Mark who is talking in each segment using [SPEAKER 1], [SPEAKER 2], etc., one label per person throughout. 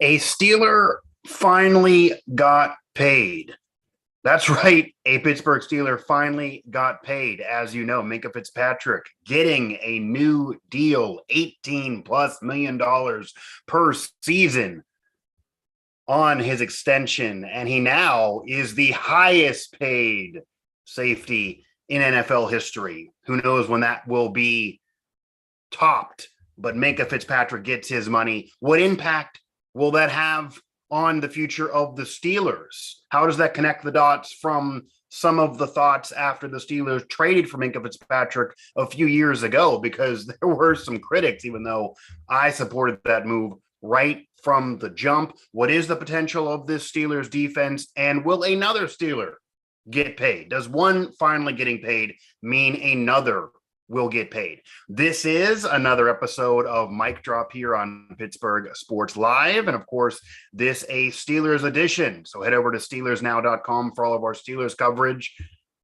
[SPEAKER 1] A Steeler finally got paid. That's right. A Pittsburgh Steeler finally got paid. As you know, Minkah Fitzpatrick getting a new deal, $18+ million per season on his extension. And he now is the highest paid safety in NFL history. Who knows when that will be topped? But Minkah Fitzpatrick gets his money. What impact will that have on the future of the Steelers? How does that connect the dots from some of the thoughts after the Steelers traded for Minkah Fitzpatrick a few years ago? Because there were some critics, even though I supported that move right from the jump. What is the potential of this Steelers defense? And will another Steeler get paid? Does one finally getting paid mean another will get paid? This is another episode of Mic Drop here on Pittsburgh Sports Live. And of course, this a Steelers edition. So head over to SteelersNow.com for all of our Steelers coverage.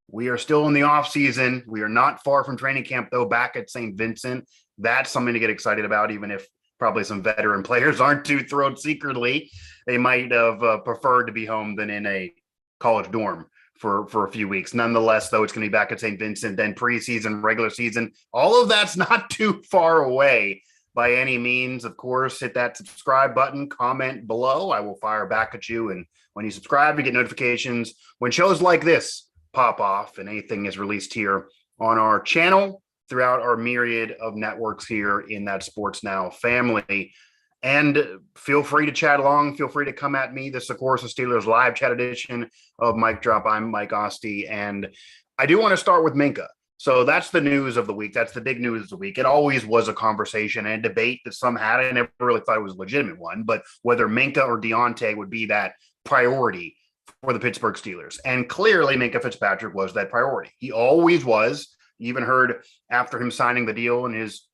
[SPEAKER 1] We are still in the off season. We are not far from training camp, though, back at St. Vincent. That's something to get excited about, even if probably some veteran players aren't too thrilled secretly. They might have preferred to be home than in a college dorm for a few weeks. Nonetheless, though, it's going to be back at St. Vincent, then preseason, regular season. All of that's not too far away by any means. Of course, hit that subscribe button, comment below. I will fire back at you. And when you subscribe, you get notifications when shows like this pop off and anything is released here on our channel throughout our myriad of networks here in that Sports Now family. And feel free to chat along. Feel free to come at me. This, of course, is Steelers live chat edition of Mic Drop. I'm Mike Asti, and I do want to start with Minkah. So that's the news of the week. That's the big news of the week. It always was a conversation and a debate that some had. I never really thought it was a legitimate one, but whether Minkah or Deontay would be that priority for the Pittsburgh Steelers. And clearly, Minkah Fitzpatrick was that priority. He always was. You even heard after him signing the deal in his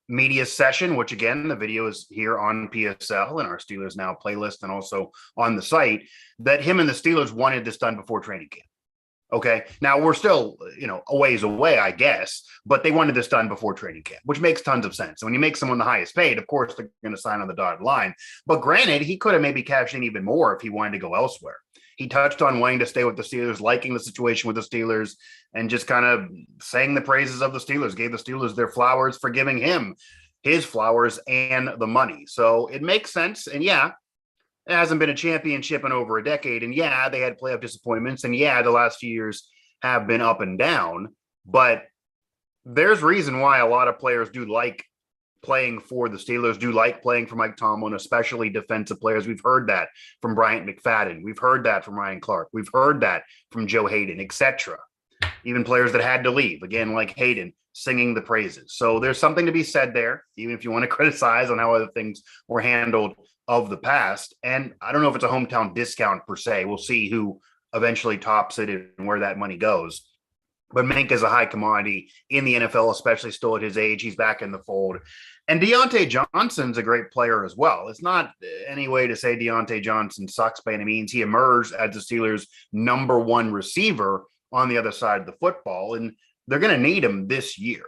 [SPEAKER 1] media session, which again, the video is here on PSL and our Steelers Now playlist and also on the site, that him and the Steelers wanted this done before training camp. Okay. Now we're still, a ways away, I guess, but they wanted this done before training camp, which makes tons of sense. And when you make someone the highest paid, of course, they're going to sign on the dotted line. But granted, he could have maybe cashed in even more if he wanted to go elsewhere. He touched on wanting to stay with the Steelers, liking the situation with the Steelers, and just kind of sang the praises of the Steelers, gave the Steelers their flowers for giving him his flowers and the money. So it makes sense. And yeah, it hasn't been a championship in over a decade. And yeah, they had playoff disappointments. And yeah, the last few years have been up and down. But there's reason why a lot of players do like playing for the Steelers, do like playing for Mike Tomlin, especially defensive players. We've heard that from Bryant McFadden. We've heard that from Ryan Clark. We've heard that from Joe Hayden, etc. Even players that had to leave, again, like Hayden, singing the praises. So there's something to be said there, even if you want to criticize on how other things were handled of the past. And I don't know if it's a hometown discount per se. We'll see who eventually tops it and where that money goes. But Minkah is a high commodity in the NFL, especially still at his age. He's back in the fold. And Deontay Johnson's a great player as well. It's not any way to say Deontay Johnson sucks by any means. He emerged as the Steelers' number one receiver on the other side of the football, and they're going to need him this year.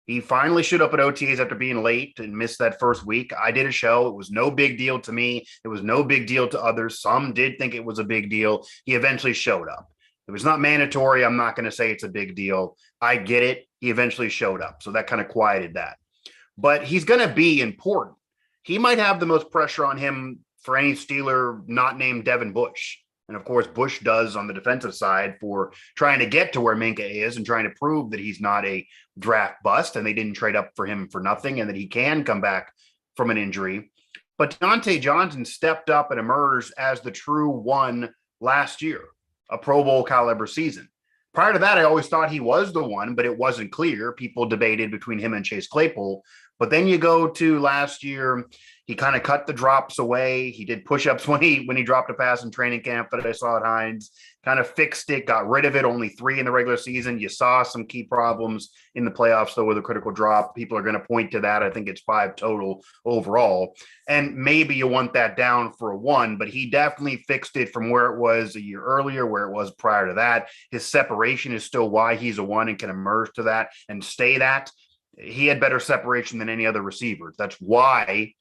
[SPEAKER 1] He finally showed up at OTAs after being late and missed that first week. I did a show. It was no big deal to me. It was no big deal to others. Some did think it was a big deal. He eventually showed up. It was not mandatory. I'm not going to say it's a big deal. I get it. He eventually showed up. So that kind of quieted that. But he's going to be important. He might have the most pressure on him for any Steeler not named Devin Bush. And of course, Bush does on the defensive side for trying to get to where Minkah is and trying to prove that he's not a draft bust and they didn't trade up for him for nothing and that he can come back from an injury. But Deontay Johnson stepped up and emerged as the true one last year, a Pro Bowl caliber season. Prior to that, I always thought he was the one, but it wasn't clear. People debated between him and Chase Claypool. But then you go to last year, he kind of cut the drops away. He did push-ups when he dropped a pass in training camp that I saw at Hines, kind of fixed it, got rid of it, only 3 in the regular season. You saw some key problems in the playoffs, though, with a critical drop. People are going to point to that. I think it's 5 total overall. And maybe you want that down for a 1, but he definitely fixed it from where it was a year earlier, where it was prior to that. His separation is still why he's a 1 and can emerge to that and stay that. He had better separation than any other receiver. That's why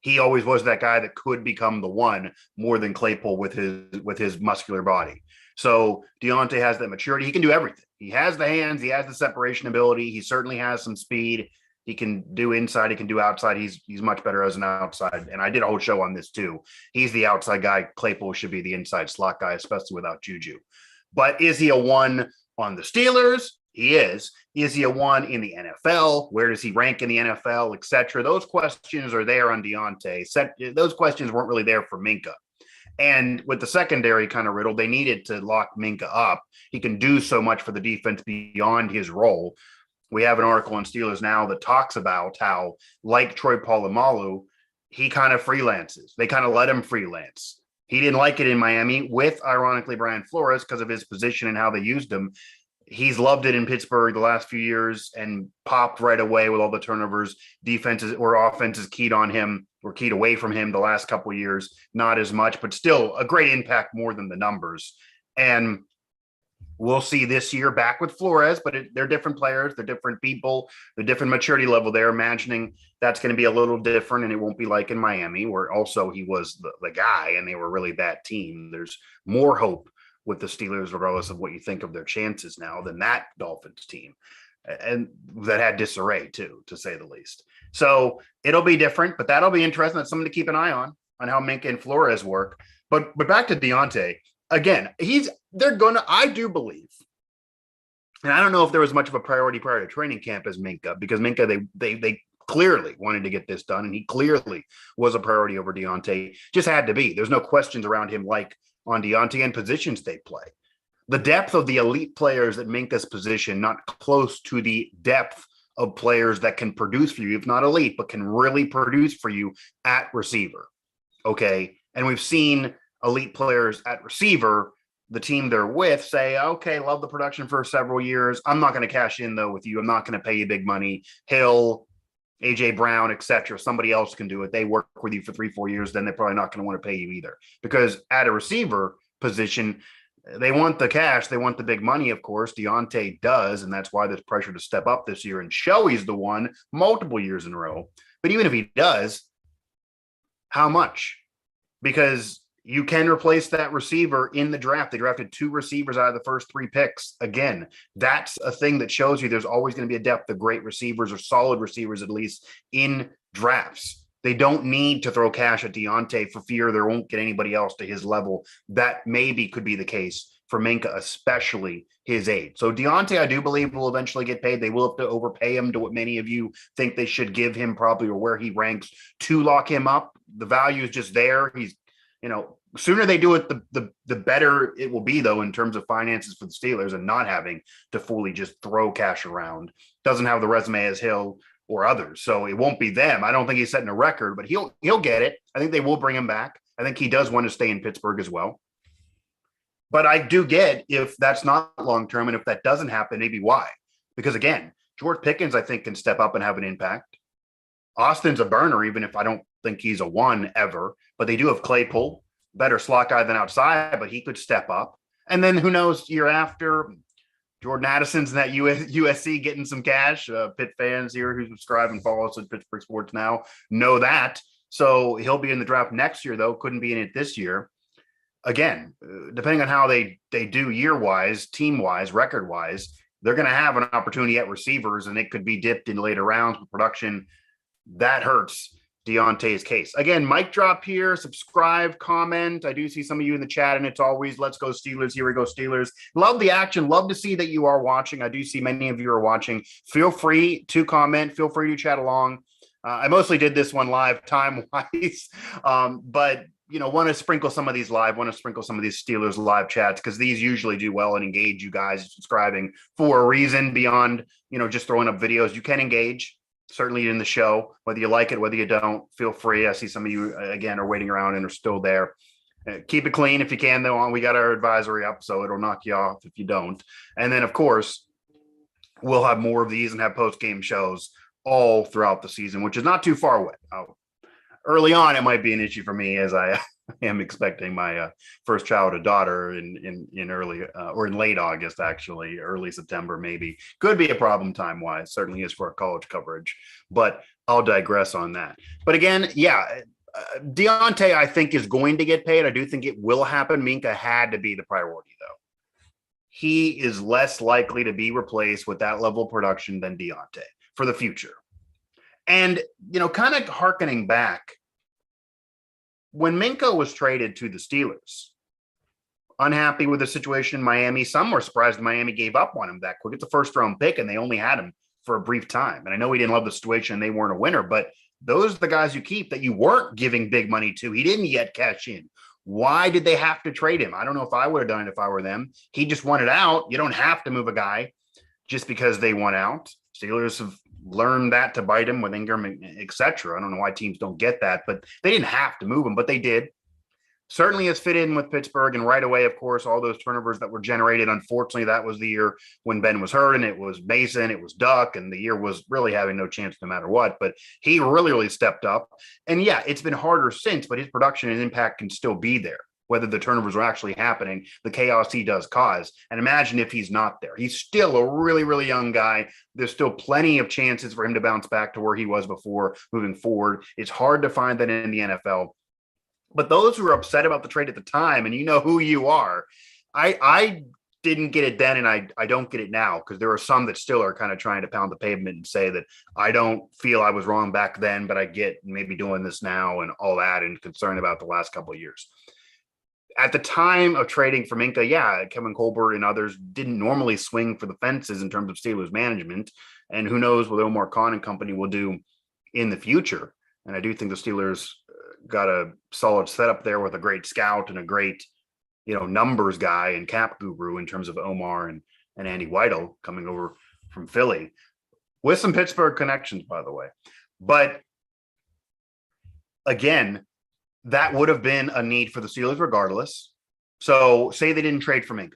[SPEAKER 1] He always was that guy that could become the one more than Claypool with his muscular body. So Deontay has that maturity. He can do everything. He has the hands. He has the separation ability. He certainly has some speed. He can do inside. He can do outside. He's much better as an outside. And I did a whole show on this too. He's the outside guy. Claypool should be the inside slot guy, especially without Juju. But is he a one on the Steelers? He is. Is he a one in the NFL? Where does he rank in the NFL, et cetera? Those questions are there on Deontay. Those questions weren't really there for Minkah. And with the secondary kind of riddle, they needed to lock Minkah up. He can do so much for the defense beyond his role. We have an article on Steelers Now that talks about how, like Troy Polamalu, he kind of freelances. They kind of let him freelance. He didn't like it in Miami with, ironically, Brian Flores because of his position and how they used him. He's loved it in Pittsburgh the last few years and popped right away with all the turnovers. Defenses or offenses keyed on him or keyed away from him the last couple of years. Not as much, but still a great impact more than the numbers. And we'll see this year back with Flores, but they're different players. They're different people. They're different maturity level. They're imagining that's going to be a little different, and it won't be like in Miami, where also he was the guy and they were a really bad team. There's more hope with the Steelers, regardless of what you think of their chances now, than that Dolphins team. And that had disarray too, to say the least. So it'll be different, but that'll be interesting. That's something to keep an eye on how Minkah and Flores work. But back to Deontay, again, I do believe, and I don't know if there was much of a priority prior to training camp as Minkah, because Minkah, they clearly wanted to get this done, and he clearly was a priority over Deontay. Just had to be. There's no questions around him like on Deontay and positions they play. The depth of the elite players at Minkah's position, not close to the depth of players that can produce for you, if not elite, but can really produce for you at receiver. Okay. And we've seen elite players at receiver, the team they're with, say, okay, love the production for several years. I'm not going to cash in though with you. I'm not going to pay you big money. Hill, AJ Brown, etc. Somebody else can do it. They work with you for 3-4 years, then they're probably not going to want to pay you either. Because at a receiver position, they want the cash. They want the big money, of course. Deontay does, and that's why there's pressure to step up this year and show he's the one multiple years in a row. But even if he does, how much? Because you can replace that receiver in the draft. They drafted 2 receivers out of the first 3 picks. Again, that's a thing that shows you there's always going to be a depth of great receivers or solid receivers, at least in drafts. They don't need to throw cash at Deontay for fear they won't get anybody else to his level. That maybe could be the case for Minkah, especially his age. So Deontay, I do believe, will eventually get paid. They will have to overpay him to what many of you think they should give him, probably, or where he ranks to lock him up. The value is just there. He's, sooner they do it, the better it will be, though, in terms of finances for the Steelers and not having to fully just throw cash around. Doesn't have the resume as Hill or others, so it won't be them. I don't think he's setting a record, but he'll get it. I think they will bring him back. I think he does want to stay in Pittsburgh as well. But I do get if that's not long-term, and if that doesn't happen, maybe why. Because, again, George Pickens, I think, can step up and have an impact. Austin's a burner, even if I don't think he's a one ever. But they do have Claypool, better slot guy than outside, but he could step up. And then who knows, year after, Jordan Addison's in that USC getting some cash. Pitt fans here who subscribe and follow us at Pittsburgh Sports Now know that. So he'll be in the draft next year, though. Couldn't be in it this year. Again, depending on how they do year-wise, team-wise, record-wise, they're going to have an opportunity at receivers, and it could be dipped in later rounds with production. That hurts Deontay's case. Again, mic drop here, subscribe, comment. I do see some of you in the chat, and it's always, let's go Steelers. Here we go, Steelers. Love the action. Love to see that you are watching. I do see many of you are watching. Feel free to comment. Feel free to chat along. I mostly did this one live time-wise, but want to sprinkle some of these live, want to sprinkle some of these Steelers live chats, because these usually do well and engage you guys subscribing for a reason beyond, just throwing up videos. You can engage, certainly in the show, whether you like it, whether you don't, feel free. I see some of you, again, are waiting around and are still there. Keep it clean if you can, though. We got our advisory up, so it'll knock you off if you don't. And then, of course, we'll have more of these and have post-game shows all throughout the season, which is not too far away. Early on, it might be an issue for me, as I am expecting my first child, a daughter, in early or in late August, actually, early September, maybe. Could be a problem time-wise. Certainly is for our college coverage. But I'll digress on that. But again, yeah, Deontay, I think, is going to get paid. I do think it will happen. Minkah had to be the priority, though. He is less likely to be replaced with that level of production than Deontay for the future. And, kind of hearkening back, when Minkah was traded to the Steelers, unhappy with the situation in Miami, some were surprised Miami gave up on him that quick. It's a first-round pick, and they only had him for a brief time. And I know he didn't love the situation and they weren't a winner, but those are the guys you keep that you weren't giving big money to. He didn't yet cash in. Why did they have to trade him? I don't know if I would have done it if I were them. He just wanted out. You don't have to move a guy just because they want out. Steelers have learned that to bite him with Ingram, etc. I don't know why teams don't get that, but they didn't have to move him, but they did. Certainly has fit in with Pittsburgh, and right away, of course, all those turnovers that were generated. Unfortunately, that was the year when Ben was hurt, and it was Mason, it was Duck, and the year was really having no chance no matter what. But he really stepped up. And yeah, it's been harder since, but his production and impact can still be there, whether the turnovers are actually happening, the chaos he does cause. And imagine if he's not there. He's still a really young guy. There's still plenty of chances for him to bounce back to where he was before moving forward. It's hard to find that in the NFL. But those who were upset about the trade at the time, and you know who you are, I didn't get it then, and I don't get it now, because there are some that still are kind of trying to pound the pavement and say that I don't feel I was wrong back then, but I get maybe doing this now and all that, and concerned about the last couple of years. At the time of trading for Minkah, yeah, Kevin Colbert and others didn't normally swing for the fences in terms of Steelers management, and who knows what Omar Khan and company will do in the future. And I do think the Steelers got a solid setup there with a great scout and a great, numbers guy and cap guru in terms of Omar and Andy Weidel coming over from Philly with some Pittsburgh connections, by the way. But again, that would have been a need for the Steelers regardless. So say they didn't trade for Minkah.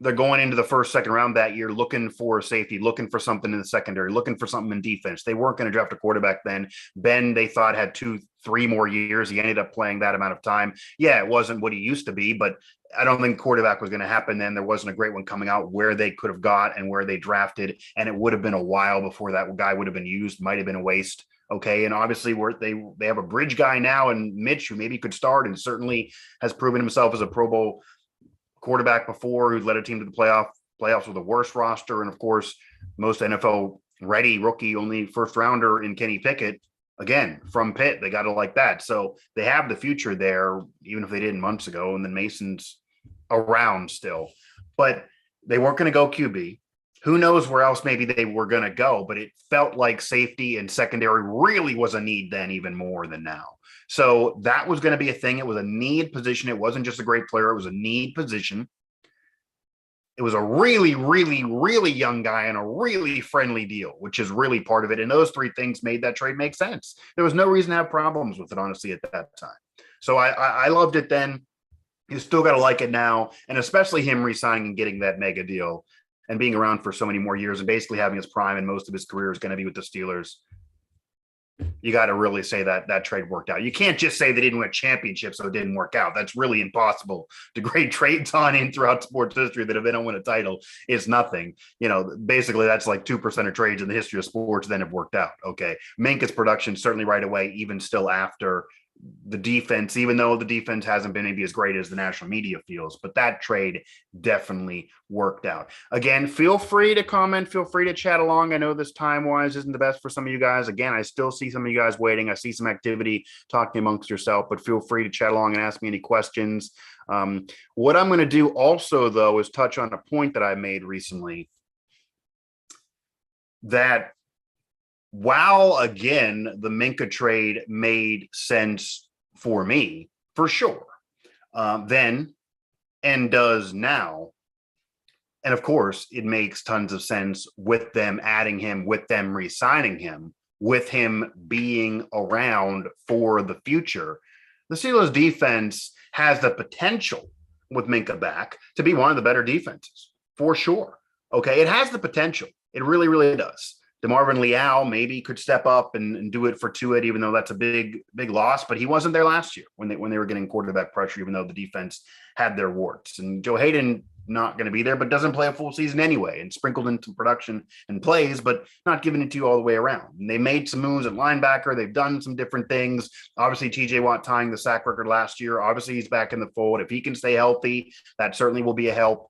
[SPEAKER 1] They're going into the first, second round that year looking for a safety, looking for something in the secondary, looking for something in defense. They weren't going to draft a quarterback then. Ben, they thought, had 2-3 more years. He ended up playing that amount of time. Yeah, it wasn't what he used to be, but I don't think quarterback was going to happen then. There wasn't a great one coming out where they could have got and where they drafted, and it would have been a while before that guy would have been used. Might have been a waste. Okay, and obviously they have a bridge guy now and Mitch, who maybe could start and certainly has proven himself as a Pro Bowl quarterback before, who's led a team to the playoffs with a worse roster, and of course most NFL ready rookie, only first rounder in Kenny Pickett, again from Pitt. They got to like that. So they have the future there, even if they didn't months ago. And then Mason's around still, but they weren't going to go QB. Who knows where else maybe they were going to go, but it felt like safety and secondary really was a need then, even more than now. So that was going to be a thing. It was a need position. It wasn't just a great player. It was a need position. It was a really young guy and a really friendly deal, which is really part of it. And those three things made that trade make sense. There was no reason to have problems with it, honestly, at that time. So I loved it then. You still got to like it now. And especially him re-signing and getting that mega deal and being around for so many more years and basically having his prime and most of his career is going to be with the Steelers. You got to really say that trade worked out. You can't just say they didn't win a championship, so it didn't work out. That's really impossible. To grade trades on in throughout sports history that if they don't win a title, it's nothing. Basically that's like 2% of trades in the history of sports then have worked out. Okay. Minkah's production certainly right away, even still after the defense, even though the defense hasn't been maybe as great as the national media feels, but that trade definitely worked out. Again, feel free to comment, feel free to chat along. I know this time-wise isn't the best for some of you guys. Again, I still see some of you guys waiting. I see some activity talking amongst yourself, but feel free to chat along and ask me any questions. What I'm going to do also, though, is touch on a point that I made recently that while, again, the Minkah trade made sense for me, for sure, then and does now. And of course, it makes tons of sense with them adding him, with them re-signing him, with him being around for the future. The Steelers defense has the potential with Minkah back to be one of the better defenses, for sure. Okay, it has the potential. It really does. DeMarvin Leal maybe could step up and do it for Tuitt, even though that's a big loss. But he wasn't there last year when they were getting quarterback pressure, even though the defense had their warts. And Joe Hayden not going to be there, but doesn't play a full season anyway, and sprinkled in some production and plays, but not giving it to you all the way around. And they made some moves at linebacker. They've done some different things. Obviously, TJ Watt tying the sack record last year. Obviously, he's back in the fold. If he can stay healthy, that certainly will be a help.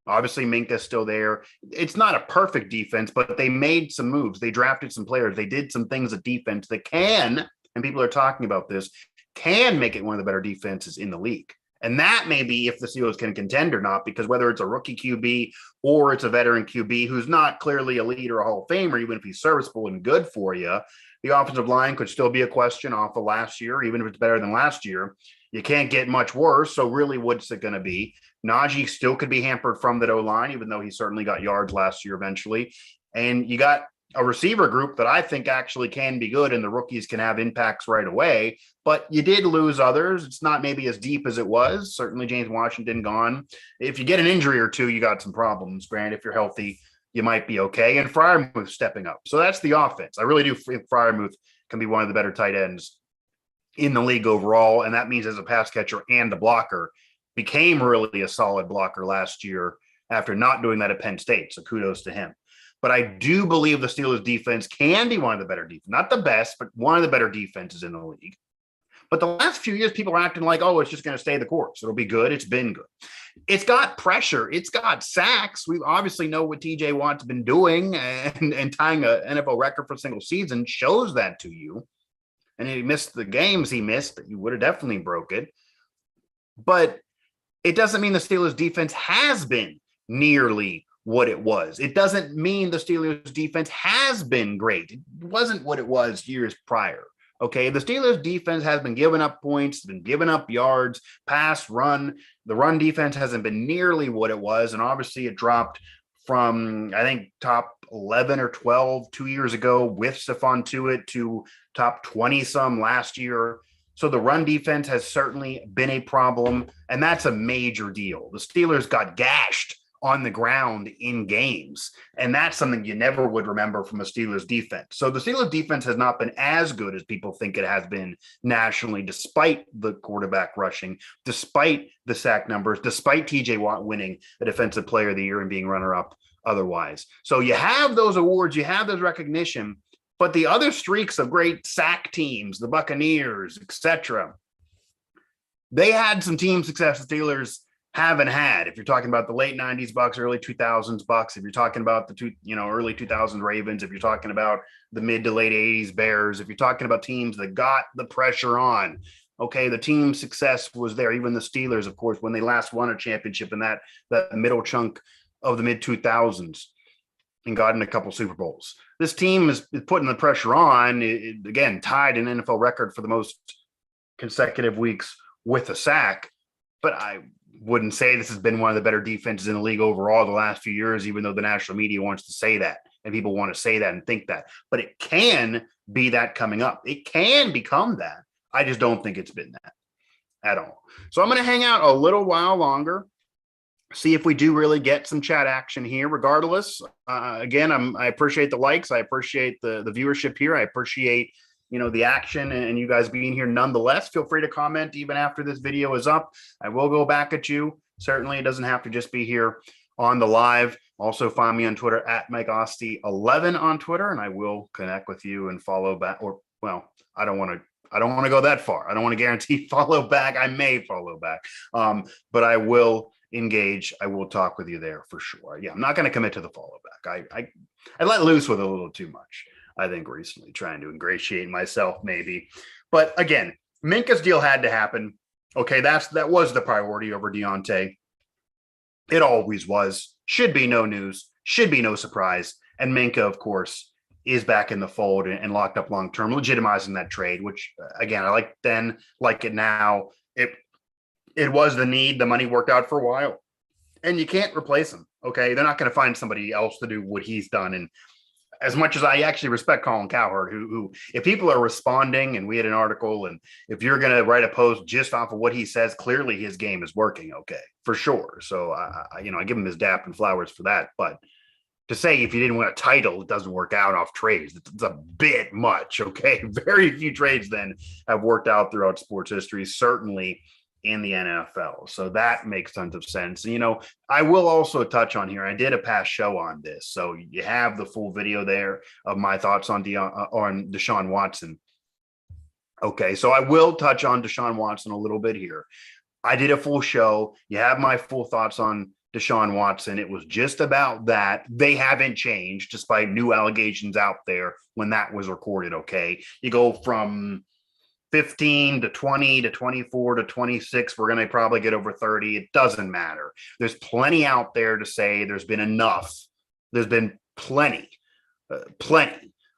[SPEAKER 1] Obviously, Minkah's still there. It's not a perfect defense, but they made some moves. They drafted some players. They did some things at defense that can, and people are talking about this, can make it one of the better defenses in the league. And that may be if the Steelers can contend or not, because whether it's a rookie QB or it's a veteran QB who's not clearly a lead or a Hall of Famer, even if he's serviceable and good for you, the offensive line could still be a question off of last year, even if it's better than last year. You can't get much worse. So really, what's it going to be? Najee still could be hampered from the O-line, even though he certainly got yards last year eventually. And you got a receiver group that I think actually can be good, and the rookies can have impacts right away. But you did lose others. It's not maybe as deep as it was. Certainly James Washington gone. If you get an injury or two, you got some problems. Grant, if you're healthy, you might be okay. And Freiermuth stepping up. So that's the offense. I really do think Freiermuth can be one of the better tight ends in the league overall. And that means as a pass catcher and a blocker, became really a solid blocker last year after not doing that at Penn State. So kudos to him. But I do believe the Steelers defense can be one of the better defenses, not the best, but one of the better defenses in the league. But the last few years, people are acting like, oh, it's just going to stay the course. It'll be good. It's been good. It's got pressure. It's got sacks. We obviously know what TJ Watt's been doing, and tying an NFL record for a single season shows that to you. And he missed the games he missed, that you would have definitely broke it. But it doesn't mean the Steelers defense has been nearly what it was. It doesn't mean the Steelers defense has been great. It wasn't what it was years prior. Okay, the Steelers defense has been giving up points, been giving up yards, pass, run. The run defense hasn't been nearly what it was. And obviously it dropped from, I think, top 11 or 12 2 years ago with Stephon Tuitt to top 20 some last year. So the run defense has certainly been a problem, and that's a major deal. The Steelers got gashed on the ground in games, and that's something you never would remember from a Steelers defense. So the Steelers defense has not been as good as people think it has been nationally, despite the quarterback rushing, despite the sack numbers, despite TJ Watt winning the Defensive Player of the Year and being runner-up otherwise. So you have those awards, you have those recognition, but the other streaks of great sack teams, the Buccaneers, etc., they had some team success the Steelers haven't had. If you're talking about the late 90s Bucks, early 2000s Bucks, if you're talking about the early 2000s Ravens, if you're talking about the mid to late 80s Bears, if you're talking about teams that got the pressure on, okay, the team success was there. Even the Steelers, of course, when they last won a championship in that middle chunk of the mid 2000s and got in a couple Super Bowls. This team is putting the pressure on. It, again, tied an NFL record for the most consecutive weeks with a sack, but I wouldn't say this has been one of the better defenses in the league overall the last few years, even though the national media wants to say that and people want to say that and think that. But it can be that coming up. It can become that. I just don't think it's been that at all. So I'm going to hang out a little while longer, see if we do really get some chat action here. Regardless, again, I appreciate the likes. I appreciate the viewership here. I appreciate the action and you guys being here nonetheless. Feel free to comment even after this video is up. I will go back at you. Certainly, it doesn't have to just be here on the live. Also find me on Twitter at MikeAsti11 on Twitter, and I will connect with you and follow back. Or, well, I don't want to go that far. I don't want to guarantee follow back. I may follow back, but I will engage. I will talk with you there for sure. Yeah, I'm not going to commit to the follow back. I let loose with a little too much, I think, recently, trying to ingratiate myself maybe. But again, Minkah's deal had to happen. Okay, that was the priority over Deontay. It always was. Should be no news. Should be no surprise. And Minkah, of course, is back in the fold and locked up long-term, legitimizing that trade, which, again, I like then, like it now. It was the need. The money worked out for a while. And you can't replace him, okay? They're not going to find somebody else to do what he's done. And as much as I actually respect Colin Cowherd, who if people are responding, and we had an article, and if you're going to write a post just off of what he says, clearly his game is working okay, for sure. So, I give him his dap and flowers for that. But to say if you didn't win a title, it doesn't work out off trades, it's a bit much, okay? Very few trades then have worked out throughout sports history. Certainly in the NFL. So that makes tons of sense. And, I will also touch on here. I did a past show on this. So you have the full video there of my thoughts on Deshaun Watson. Okay, so I will touch on Deshaun Watson a little bit here. I did a full show. You have my full thoughts on Deshaun Watson. It was just about that. They haven't changed despite new allegations out there when that was recorded. Okay, you go from 15 to 20 to 24 to 26. We're going to probably get over 30. It doesn't matter. There's plenty out there to say there's been enough. There's been plenty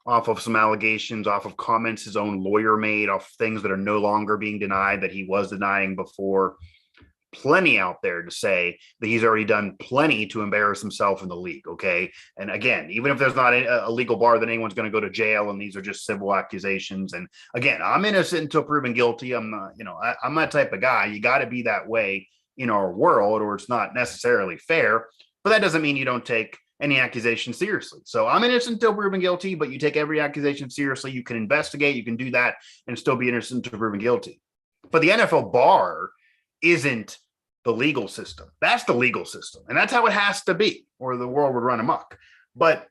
[SPEAKER 1] off of some allegations, off of comments his own lawyer made, off things that are no longer being denied that he was denying before. Plenty out there to say that he's already done plenty to embarrass himself in the league. Okay. And again, even if there's not a legal bar that anyone's going to go to jail and these are just civil accusations. And again, I'm innocent until proven guilty. I'm not, I'm that type of guy. You got to be that way in our world or it's not necessarily fair, but that doesn't mean you don't take any accusation seriously. So I'm innocent until proven guilty, but you take every accusation seriously. You can investigate, you can do that and still be innocent until proven guilty. But the NFL bar isn't the legal system. That's the legal system. And that's how it has to be, or the world would run amok. But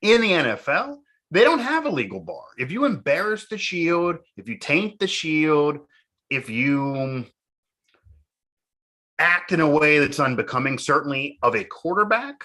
[SPEAKER 1] in the NFL, they don't have a legal bar. If you embarrass the shield, if you taint the shield, if you act in a way that's unbecoming, certainly of a quarterback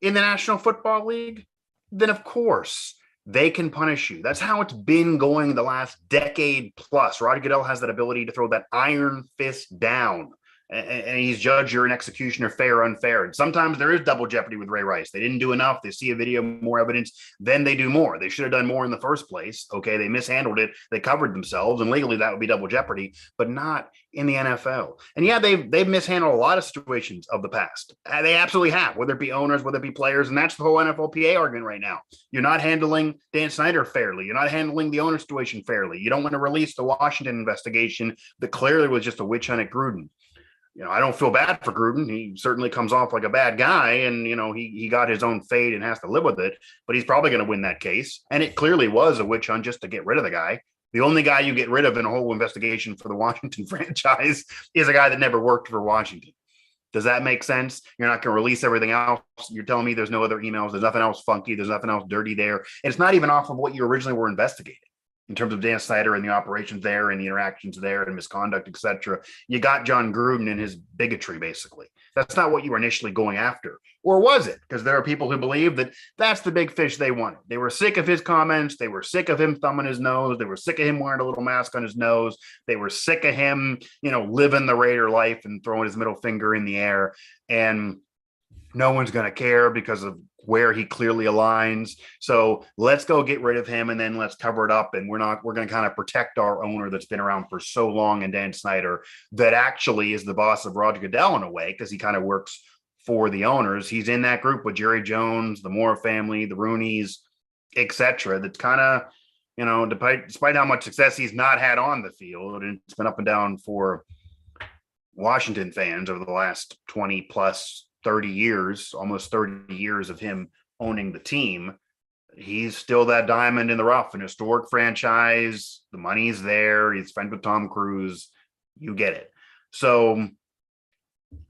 [SPEAKER 1] in the National Football League, then of course they can punish you. That's how it's been going the last decade plus. Roger Goodell has that ability to throw that iron fist down, and he's judge, you're an executioner, fair or unfair. And sometimes there is double jeopardy with Ray Rice. They didn't do enough. They see a video, more evidence, then they do more. They should have done more in the first place. Okay, they mishandled it. They covered themselves, and legally that would be double jeopardy, but not in the NFL. And yeah, they've mishandled a lot of situations of the past. They absolutely have, whether it be owners, whether it be players, and that's the whole NFLPA argument right now. You're not handling Dan Snyder fairly. You're not handling the owner situation fairly. You don't want to release the Washington investigation that clearly was just a witch hunt at Gruden. I don't feel bad for Gruden. He certainly comes off like a bad guy, and he got his own fate and has to live with it. But he's probably going to win that case, and it clearly was a witch hunt just to get rid of the guy. The only guy you get rid of in a whole investigation for the Washington franchise is a guy that never worked for Washington. Does that make sense? You're not going to release everything else. You're telling me there's no other emails. There's nothing else funky. There's nothing else dirty there. And it's not even off of what you originally were investigating in terms of Dan Snyder and the operations there and the interactions there and misconduct, et cetera. You got John Gruden and his bigotry, basically. That's not what you were initially going after. Or was it? Because there are people who believe that that's the big fish they wanted. They were sick of his comments. They were sick of him thumbing his nose. They were sick of him wearing a little mask on his nose. They were sick of him, living the Raider life and throwing his middle finger in the air. And no one's going to care because of where he clearly aligns. So let's go get rid of him and then let's cover it up. And we're going to kind of protect our owner that's been around for so long, and Dan Snyder, that actually is the boss of Roger Goodell in a way, because he kind of works for the owners. He's in that group with Jerry Jones, the Moore family, the Rooneys, etc. That's kind of, despite how much success he's not had on the field, and it's been up and down for Washington fans over the last 20 plus 30 years, almost 30 years of him owning the team, he's still that diamond in the rough, an historic franchise. The money's there. He's friends with Tom Cruise. You get it. So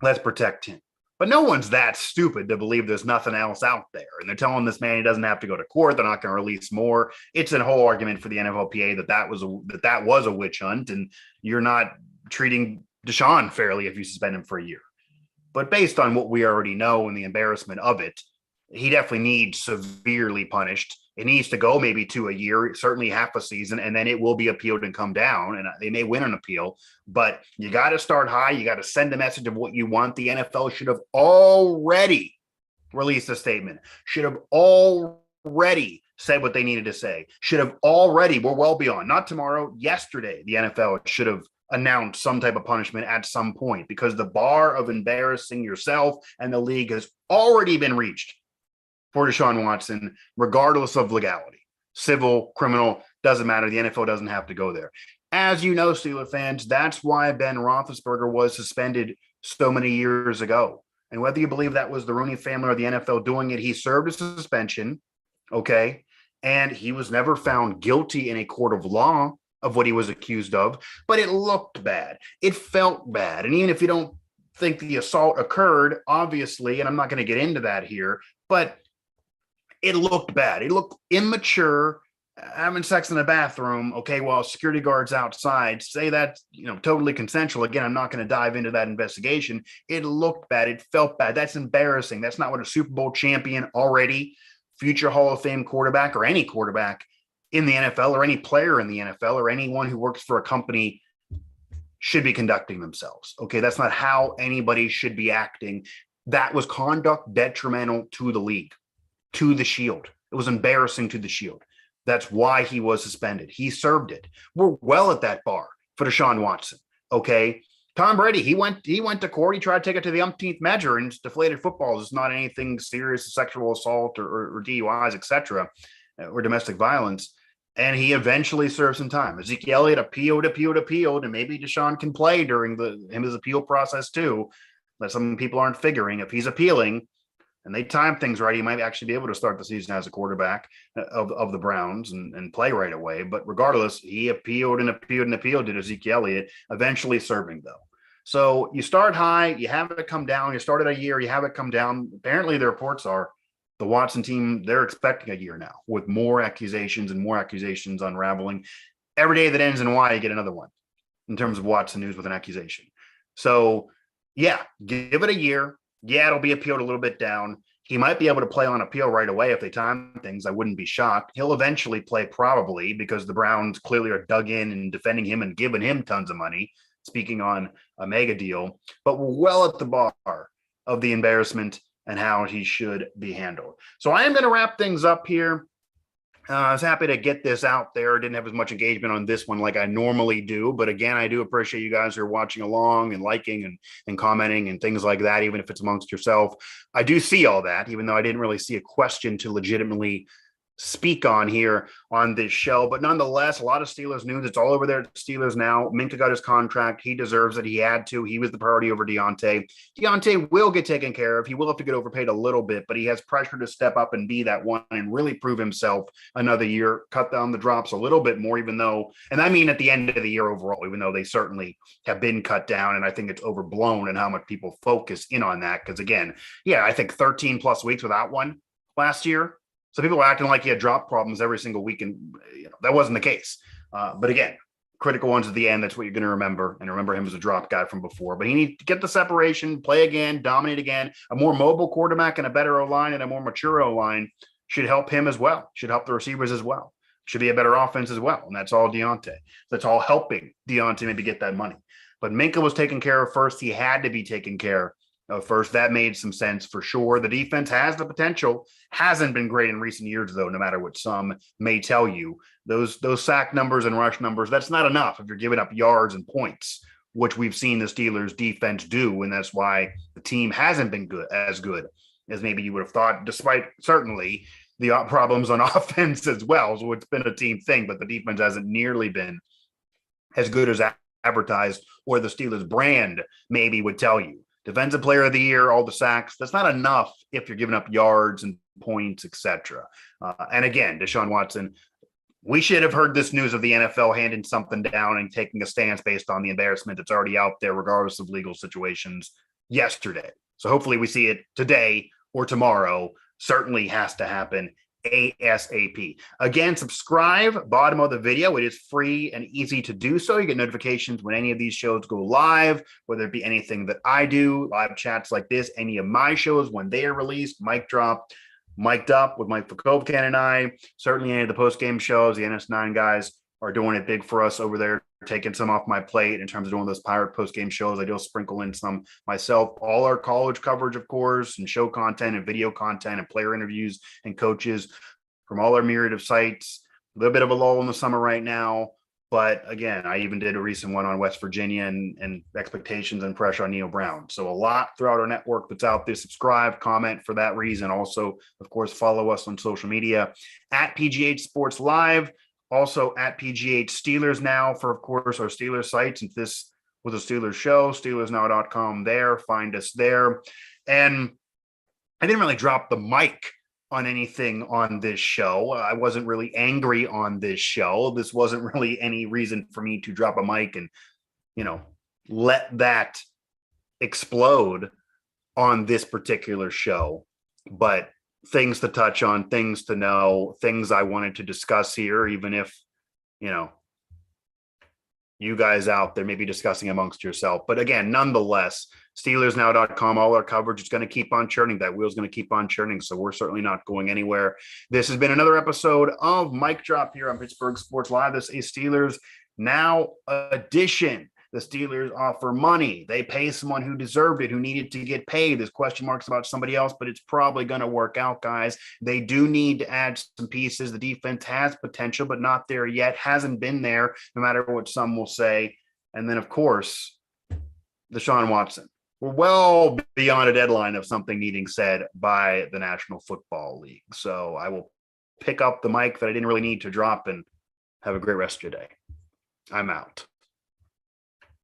[SPEAKER 1] let's protect him. But no one's that stupid to believe there's nothing else out there. And they're telling this man he doesn't have to go to court. They're not going to release more. It's a whole argument for the NFLPA that was a witch hunt, and you're not treating Deshaun fairly if you suspend him for a year. But based on what we already know and the embarrassment of it, he definitely needs severely punished. It needs to go maybe to a year, certainly half a season, and then it will be appealed and come down, and they may win an appeal. But you got to start high. You got to send a message of what you want. The NFL should have already released a statement, should have already said what they needed to say, should have already, we're well beyond, not tomorrow, yesterday, the NFL should have announce some type of punishment at some point, because the bar of embarrassing yourself and the league has already been reached for Deshaun Watson, regardless of legality. Civil, criminal, doesn't matter. The NFL doesn't have to go there. As you know, Steelers fans, that's why Ben Roethlisberger was suspended so many years ago. And whether you believe that was the Rooney family or the NFL doing it, he served a suspension, okay? And he was never found guilty in a court of law of what he was accused of, but it looked bad. It felt bad. And even if you don't think the assault occurred, obviously, and I'm not going to get into that here, but it looked bad. It looked immature, having sex in the bathroom, okay, while security guards outside. Say that's, totally consensual. Again, I'm not going to dive into that investigation. It looked bad. It felt bad. That's embarrassing. That's not what a Super Bowl champion, already future Hall of Fame quarterback, or any quarterback in the NFL, or any player in the NFL, or anyone who works for a company should be conducting themselves. Okay, that's not how anybody should be acting. That was conduct detrimental to the league, to the Shield. It was embarrassing to the Shield. That's why he was suspended. He served it. We're well at that bar for Deshaun Watson. Okay. Tom Brady, he went to court. He tried to take it to the umpteenth measure, and deflated footballs. It's not anything serious, sexual assault or DUIs, etc., or domestic violence. And he eventually served some time. Ezekiel Elliott appealed, and maybe Deshaun can play during his appeal process too. That some people aren't figuring. If he's appealing and they time things right, he might actually be able to start the season as a quarterback of the Browns and play right away. But regardless, he appealed to Ezekiel Elliott, eventually serving though. So you start high, you have it come down. You started a year, you have it come down. Apparently the reports are the Watson team, they're expecting a year now with more accusations unraveling. Every day that ends in Y, you get another one in terms of Watson news with an accusation. So yeah, give it a year. Yeah, it'll be appealed a little bit down. He might be able to play on appeal right away if they time things. I wouldn't be shocked. He'll eventually play probably, because the Browns clearly are dug in and defending him and giving him tons of money, speaking on a mega deal. But we're well at the bar of the embarrassment and how he should be handled. So I am going to wrap things up here. I was happy to get this out there. Didn't have as much engagement on this one like I normally do. But again, I do appreciate you guys who are watching along and liking and commenting and things like that, even if it's amongst yourself. I do see all that, even though I didn't really see a question to legitimately speak on here on this show. But nonetheless, a lot of Steelers news. It's all over there at Steelers now. Minkah got his contract. He deserves it. He had to. He was the priority over Deontay. Deontay will get taken care of. He will have to get overpaid a little bit, but he has pressure to step up and be that one and really prove himself another year, cut down the drops a little bit more, even though, and I mean at the end of the year overall, even though they certainly have been cut down. And I think it's overblown and how much people focus in on that. Because again, yeah, I think 13 plus weeks without one last year. So people are acting like he had drop problems every single week, and that wasn't the case. But again, critical ones at the end, that's what you're going to remember, and remember him as a drop guy from before. But he needs to get the separation, play again, dominate again. A more mobile quarterback and a better O-line and a more mature O-line should help him as well, should help the receivers as well, should be a better offense as well. And that's all Deontay. That's all helping Deontay maybe get that money. But Minkah was taken care of first. He had to be taken care of first. That made some sense for sure. The defense has the potential. Hasn't been great in recent years, though, no matter what some may tell you. Those sack numbers and rush numbers, that's not enough if you're giving up yards and points, which we've seen the Steelers defense do. And that's why the team hasn't been as good as maybe you would have thought, despite certainly the problems on offense as well. So it's been a team thing, but the defense hasn't nearly been as good as advertised, or the Steelers brand maybe would tell you. Defensive player of the year, all the sacks, that's not enough if you're giving up yards and points, etc. And again, Deshaun Watson, we should have heard this news of the NFL handing something down and taking a stance based on the embarrassment that's already out there, regardless of legal situations, yesterday. So hopefully we see it today or tomorrow. Certainly has to happen ASAP. Again, subscribe, bottom of the video. It is free and easy to do so. You get notifications when any of these shows go live, whether it be anything that I do, live chats like this, any of my shows when they are released, mic drop, mic'd up with Mike Fakovkan and I. Certainly any of the post-game shows, the NS9 guys are doing it big for us over there, taking some off my plate in terms of doing those Pirate post-game shows. I do sprinkle in some myself. All our college coverage, of course, and show content and video content and player interviews and coaches from all our myriad of sites. A little bit of a lull in the summer right now. But again, I even did a recent one on West Virginia and expectations and pressure on Neil Brown. So a lot throughout our network that's out there. Subscribe, comment for that reason. Also, of course, follow us on social media at PGH Sports Live. Also at PGH Steelers now for, of course, our Steelers sites. If this was a Steelers show, SteelersNow.com there. Find us there. And I didn't really drop the mic on anything on this show. I wasn't really angry on this show. This wasn't really any reason for me to drop a mic and, let that explode on this particular show. But things to touch on, things to know, things I wanted to discuss here, even if, you guys out there may be discussing amongst yourself. But again, nonetheless, SteelersNow.com, all our coverage is going to keep on churning. That wheel's going to keep on churning. So we're certainly not going anywhere. This has been another episode of Mic Drop here on Pittsburgh Sports Live. This is Steelers Now edition. The Steelers offer money. They pay someone who deserved it, who needed to get paid. There's question marks about somebody else, but it's probably going to work out, guys. They do need to add some pieces. The defense has potential, but not there yet. Hasn't been there, no matter what some will say. And then, of course, Deshaun Watson. We're well beyond a deadline of something needing said by the National Football League. So I will pick up the mic that I didn't really need to drop and have a great rest of your day. I'm out.